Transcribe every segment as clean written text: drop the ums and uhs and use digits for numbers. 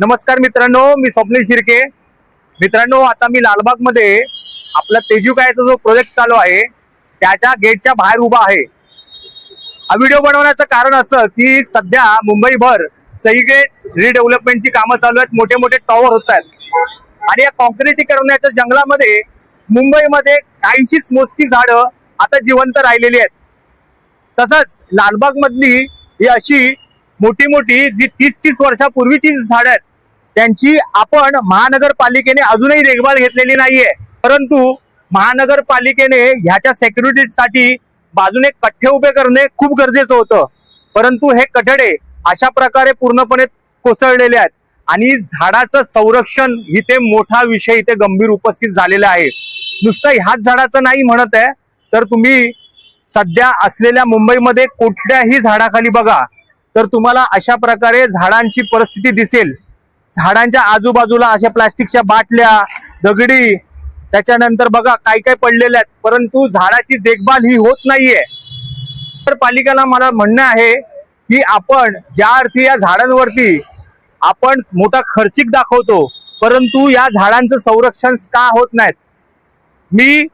नमस्कार मित्रांनो, मी स्वप्नील शिर्के। मित्रांनो, आता मी लालबाग मध्ये आपला तेजूकायचा जो प्रोजेक्ट चालू आहे त्याच्या गेटच्या बाहेर उभा आहे। हा व्हिडिओ बनवण्याचं कारण असं की सध्या मुंबईभर सगळीकडे रिडेव्हलपमेंटची कामं चालू आहेत, मोठे मोठे टॉवर होत आहेत आणि या कॉन्क्रिटीकरणाच्या जंगलामध्ये मुंबईमध्ये काहीशीच मोजकी झाडं आता जिवंत राहिलेली आहेत। तसंच लालबाग मधली ही अशी मोठी मोठी जी 30-30 वर्षापूर्वीची झाडं आहेत त्यांची आपण महानगरपालिकेने अजूनही देखभाल घेतलेली नाहीये, परंतु महानगरपालिकेने ह्याच्या सिक्युरिटीसाठी बाजूने कठडे उभे करणे खूप गरजेचं होतं, परंतु हे कठडे अशा प्रकारे पूर्णपणे कोसळलेले आहेत आणि झाडाचं संरक्षण इथे मोठा विषय इथे गंभीर उपस्थित झालेला आहे। नुसतं ह्याच झाडाचं नाही म्हणत आहे, तर तुम्ही सध्या असलेल्या मुंबईमध्ये कुठल्याही झाडाखाली बघा तर तुम्हाला अशा प्रकारे झाडांची परिस्थिती दिसेल। झाडांच्या आजूबाजूला अशा प्लास्टिकच्या बाटल्या, दगडी, त्याच्यानंतर बघा काय काय पडलेल्या आहेत, परंतु झाडाची देखभाल ही होत नाहीये। तर पालिकेला मला म्हणणं आहे की आपण ज्या अर्थी या झाडांवरती आपण मोठा खर्चिक दाखवतो, परंतु या झाडांचं संरक्षण का होत नाहीत। मी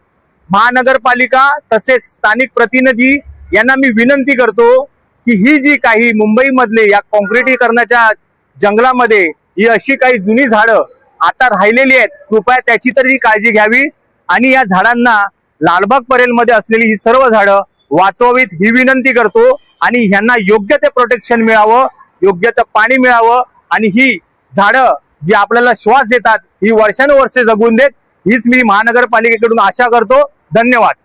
महानगरपालिका तसेच स्थानिक प्रतिनिधी यांना मी विनंती करतो की ही जी काही मुंबईमधले या कॉन्क्रिटीकरणाच्या जंगलामध्ये ही अशी काही जुनी झाडं आता राहिलेली आहेत, कृपया त्याची तरी काळजी घ्यावी आणि या झाडांना लालबाग परेलमध्ये असलेली ही सर्व झाडं वाचवावीत ही विनंती करतो आणि ह्यांना योग्य ते प्रोटेक्शन मिळावं, योग्य ते पाणी मिळावं आणि ही झाडं जी आपल्याला श्वास देतात ही वर्षानुवर्षे जगून देत हीच मी महानगरपालिकेकडून आशा करतो। धन्यवाद।